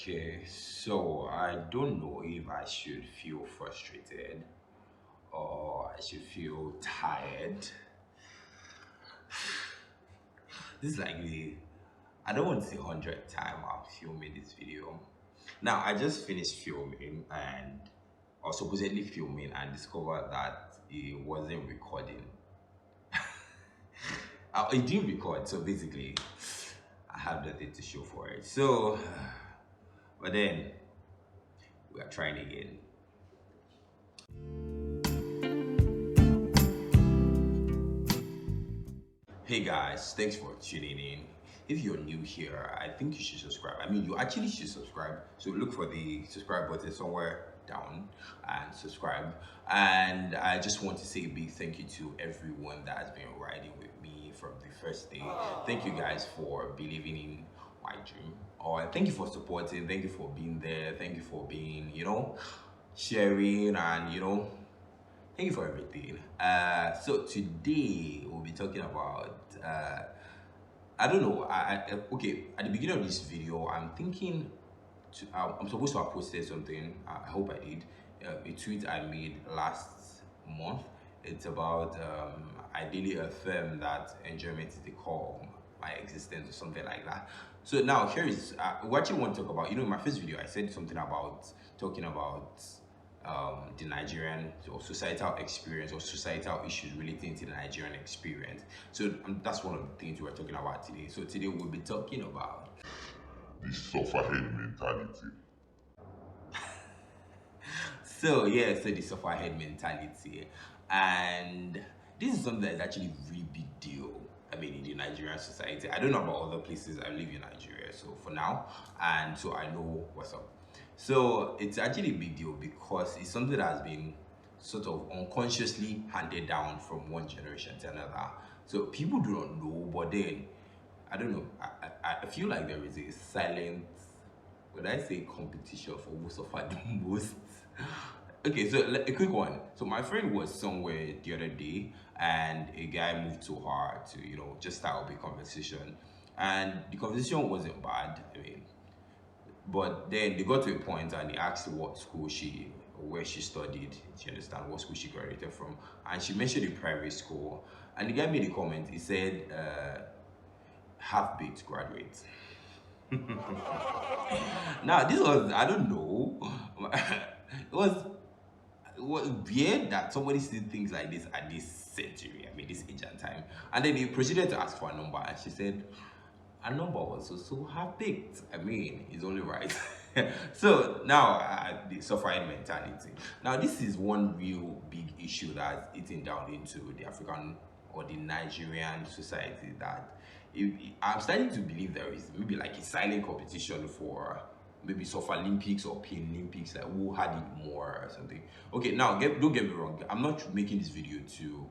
Okay, so I don't know if I should feel frustrated or I should feel tired. This is like I don't want to say 100th time I'm filming this video. Now, I just finished filming or supposedly filming and discovered that it wasn't recording. It didn't record, so basically, I have nothing to show for it. So, but then we are trying again. Hey guys, thanks for tuning in. If you're new here, I think you should subscribe. I mean, you actually should subscribe. So look for the subscribe button somewhere down and subscribe. And I just want to say a big thank you to everyone that has been riding with me from the first day. Thank you guys for believing in my dream. Or thank you for supporting. Thank you for being there. Thank you for being, sharing and, thank you for everything. So today we'll be talking about I don't know. Okay. At the beginning of this video, I'm thinking I'm supposed to have posted something. I hope I did. A tweet I made last month. It's about ideally affirm that enjoyment is the core of my existence or something like that. So now here is what you want to talk about. In my first video, I said something about talking about the Nigerian or societal experience or societal issues relating to the Nigerian experience. So that's one of the things we're talking about today. So today we'll be talking about the sufferhead mentality. so yeah, so the sufferhead mentality, and this is something that is actually a really big deal. I mean, in the Nigerian society, I don't know about other places. I live in Nigeria, so for now, and so I know what's up. So it's actually a big deal because it's something that has been sort of unconsciously handed down from one generation to another. So people do not know, but then I don't know. I feel like there is a silent, when I say competition for who suffered the most. Okay, so a quick one. So my friend was somewhere the other day, and a guy moved to her to just start up a conversation, and the conversation wasn't bad. I mean, but then they got to a point and he asked what school where she studied. Do you understand what school she graduated from? And she mentioned a private school. And the guy made a comment. He said, half-baked graduate. Now, this was, I don't know. It was weird that somebody still thinks like this at this century, I mean, this age and time. And then he proceeded to ask for a number, and she said, a number was also half-baked. I mean, it's only right. So now, the suffering mentality. Now, this is one real big issue that's eating down into the African or the Nigerian society that I'm starting to believe there is maybe like a silent competition for maybe Sufferlympics or Olympics, like who had it more or something. Okay, now don't get me wrong. I'm not making this video to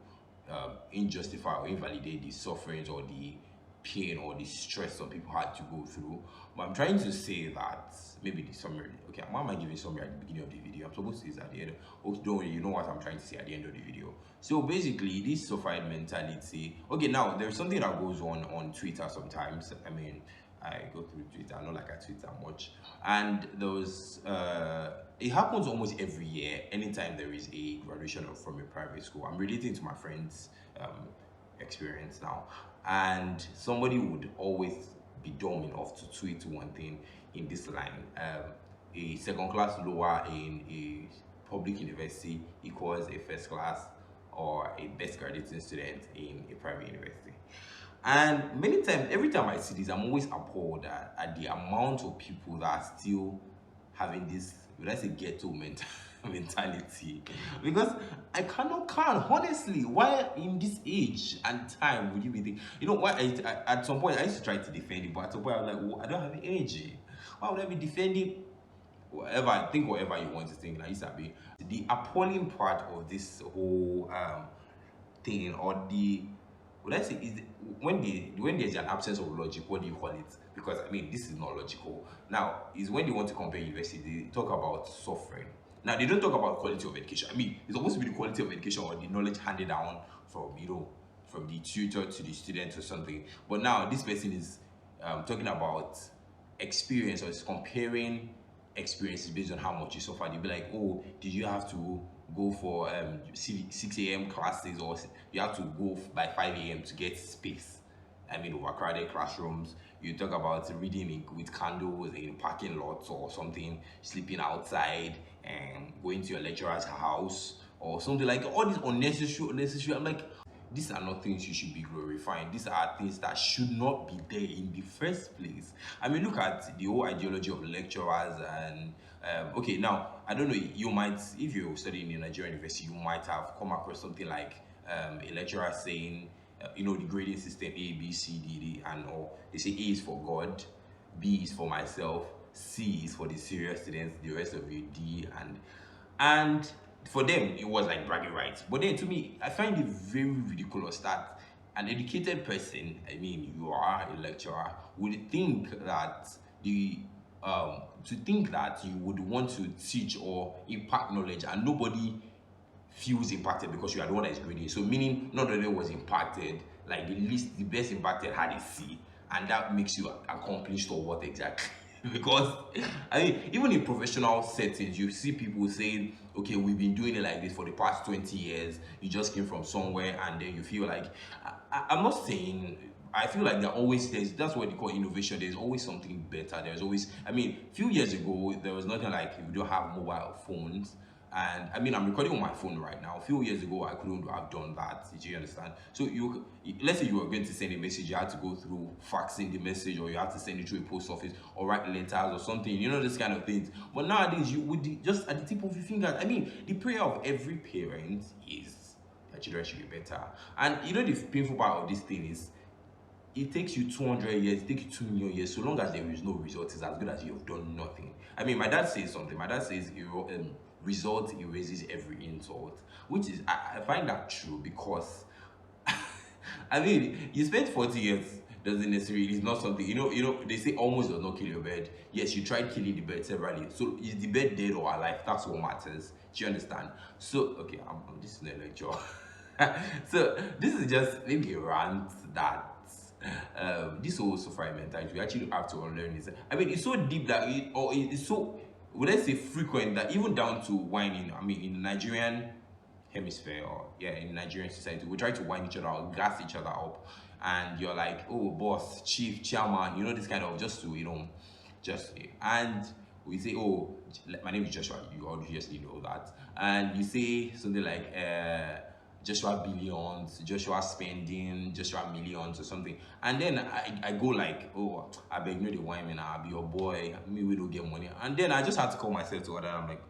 injustify or invalidate the sufferings or the pain or the stress some people had to go through. But I'm trying to say that maybe the summary. Okay, why am I giving summary at the beginning of the video? I'm supposed to say this at the end. Okay, don't worry, you know what I'm trying to say at the end of the video. So basically, this suffered mentality. Okay, now there's something that goes on Twitter sometimes. I mean, I go through Twitter, not like I tweet that much. And it happens almost every year, anytime there is a graduation from a private school. I'm relating to my friend's experience now. And somebody would always be dumb enough to tweet one thing in this line. A second class lower in a public university equals a first class or a best graduating student in a private university. And many times, every time I see this, I'm always appalled at the amount of people that are still having this, let's say, ghetto mentality. Because I cannot count, honestly, why in this age and time would you be thinking, why at some point I used to try to defend it, but at some point I was like, well, I don't have the energy. Why would I be defending whatever you want to think? Like, Isabi, the appalling part of this whole thing, or the would I say is when there's an absence of logic, what do you call it? Because I mean, this is not logical. Now, is when they want to compare university, they talk about suffering. Now, they don't talk about quality of education. I mean, it's supposed to be the quality of education or the knowledge handed down from from the tutor to the student or something. But now this person is talking about experience, or it's comparing experiences based on how much you suffer. They'll be like, oh, did you have to go for 6 a.m. classes, or you have to go by 5 a.m. to get space? I mean, overcrowded classrooms. You talk about reading with candles in parking lots or something, sleeping outside, and going to your lecturer's house or something, like all these unnecessary. I'm like, these are not things you should be glorifying. These are things that should not be there in the first place. I mean, look at the whole ideology of lecturers and okay, now I don't know. You might, if you're studying in a Nigerian university, you might have come across something like a lecturer saying, the grading system A, B, C, D, D, and all. They say A is for God, B is for myself, C is for the serious students, the rest of you D, and for them it was like bragging rights. But then to me, I find it very ridiculous that an educated person, I mean, you are a lecturer, would think that you would want to teach or impart knowledge, and nobody feels impacted because you are the one that is grading. So meaning not only was impacted, like the best impacted had a C, and that makes you accomplished or what exactly? Because I mean, even in professional settings, you see people saying, okay, we've been doing it like this for the past 20 years. You just came from somewhere, and then you feel like I'm not saying, I feel like that's what they call innovation. There's always something better. There's always, I mean, a few years ago there was nothing like, if you don't have mobile phones. And I mean, I'm recording on my phone right now. A few years ago, I couldn't have done that. Do you understand? So let's say you were going to send a message, you had to go through faxing the message, or you have to send it through a post office, or write letters or something. This kind of things. But nowadays, you would just at the tip of your fingers. I mean, the prayer of every parent is their children should be better. And the painful part of this thing is, it takes you 200 years, it takes you 2 million years. So long as there is no result, it's as good as you have done nothing. I mean, my dad says something. My dad says, result erases every insult, which is, I find that true, because I mean, you spent 40 years, doesn't necessarily, it's not something, they say almost does not kill your bird. Yes, you tried killing the bird severally. So is the bird dead or alive? That's what matters. Do you understand? So, okay, this is a lecture. So this is just maybe a rant that this whole suffering mentality, we actually have to unlearn this. I mean, it's so deep that it's so, would I say, frequent, that even down to whining. I mean, in the Nigerian hemisphere, or in Nigerian society, we try to whine each other or gas each other up, and you're like, oh, boss, chief, chairman, this kind of, just to and we say, oh, my name is Joshua, you obviously know that, and you say something like Joshua billions, Joshua spending, Joshua millions or something. And then I go like, oh, I beg you the wine, man, I'll be your boy, me, we don't get money. And then I just had to call myself to order. I'm like,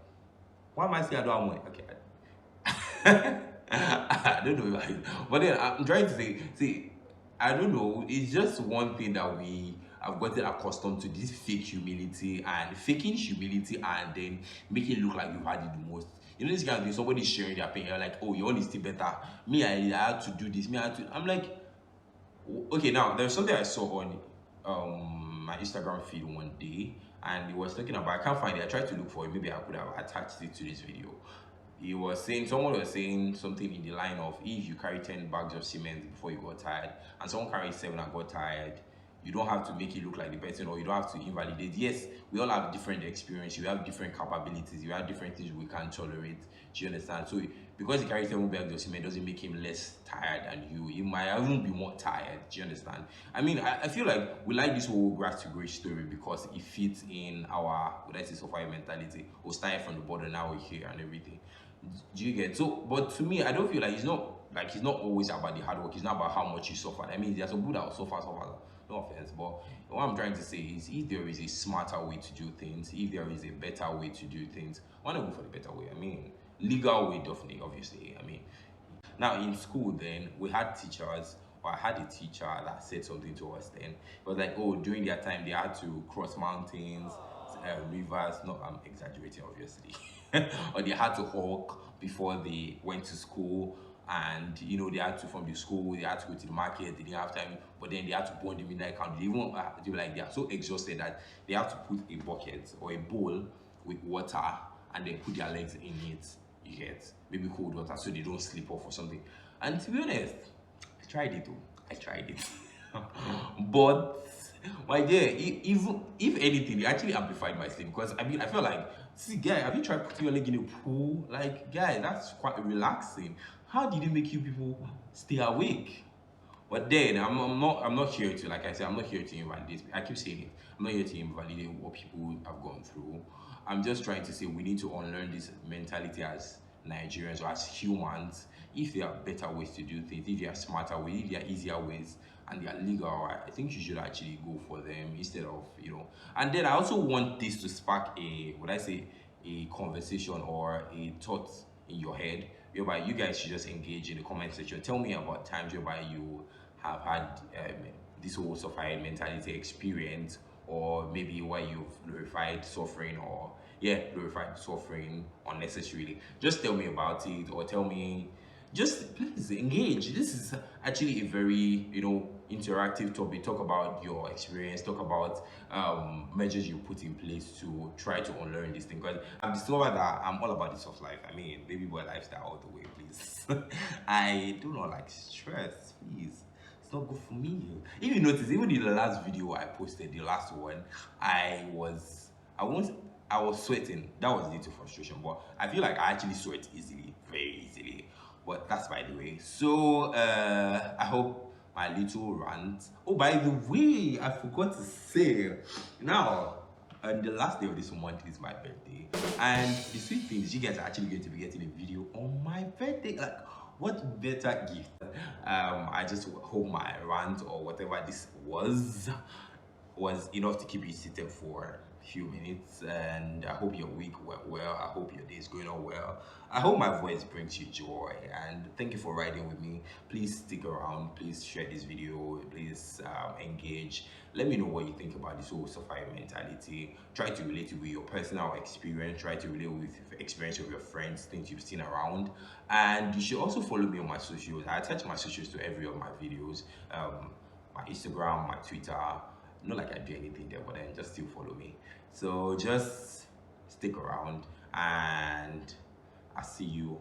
why am I saying I don't have money? Okay. I don't know. But then I'm trying to say, see, I don't know. It's just one thing that we have gotten accustomed to, this fake humility, and faking humility and then making it look like you've had it the most. This kind of thing, somebody's sharing their pain, you're like, oh, your own is still better. Me, I had to do this. I'm like, okay, now there's something I saw on my Instagram feed one day, and it was talking about, I can't find it. I tried to look for it. Maybe I could have attached it to this video. Someone was saying something in the line of, if you carry 10 bags of cement before you got tired, and someone carried 7 and got tired, you don't have to make it look like the person, or you don't have to invalidate. Yes, we all have different experience, we have different capabilities, we have different things we can tolerate. Do you understand? So because he carries 7 bags of cement doesn't make him less tired than you might even be more tired. Do you understand? I mean, I feel like we like this whole grass to grace story because it fits in our, let's say, suffering mentality. We started from the border, now we're here and everything. Do you get? So, but to me, I don't feel like it's not always about the hard work. It's not about how much you suffered. I mean, there's some people that will suffer. No offense, but what I'm trying to say is, if there is a smarter way to do things, if there is a better way to do things, why not go for the better way? I mean, legal way, definitely, obviously. I mean, now in school, then we had teachers, or I had a teacher that said something to us. Then it was like, oh, during their time they had to cross mountains, rivers. No, I'm exaggerating, obviously. Or they had to hawk before they went to school, and they had to, from the school, they had to go to the market. They didn't have time, but then they had to burn the midnight candle. They were like, they are so exhausted that they have to put a bucket or a bowl with water, and then put their legs in it. You get, maybe cold water, so they don't slip off or something. And to be honest, I tried it. But my dear, even if anything, it actually amplified my sleep because I mean, I felt like, see, guy, have you tried putting your leg in a pool? Like, guy, that's quite relaxing. How did it make you people stay awake? But then I'm not here to, like I said, I'm not here to invalidate. I keep saying it. I'm not here to invalidate what people have gone through. I'm just trying to say we need to unlearn this mentality as Nigerians or as humans. If there are better ways to do things, if there are smarter ways, if there are easier ways, and they are legal, I think you should actually go for them instead of, you know. And then I also want this to spark a, would I say, a conversation or a thought in your head whereby you guys should just engage in the comment section. Tell me about times whereby you have had this whole suffering mentality experience, or maybe why you've glorified suffering, or yeah, glorified suffering unnecessarily. Just tell me about it, or tell me, just please engage. This is actually a very, you know, interactive topic. Talk about your experience, talk about measures you put in place to try to unlearn this thing, because I've discovered that I'm all about the soft life. I mean, baby boy lifestyle all the way, please. I do not like stress, please. It's not good for me. If you notice, even in the last video I posted, the last one, I won't I was sweating. That was due to frustration, but I feel like I actually sweat easily, very easily. But that's by the way. So I hope my little rant. Oh, by the way, I forgot to say. Now, the last day of this month is my birthday, and the sweet thing is, you guys are actually going to be getting a video on my birthday. Like, what better gift? I just hope my rant or whatever this was enough to keep you seated for a few minutes, and I hope your week went well. I hope your day is going on well. I hope my voice brings you joy, and thank you for riding with me. Please stick around, please share this video, please engage. Let me know what you think about this whole suffering mentality. Try to relate it with your personal experience, try to relate with the experience of your friends, things you've seen around. And you should also follow me on my socials. I attach my socials to every of my videos, my Instagram, my Twitter. Not like I do anything there, but then just still follow me. So just stick around, and I see you.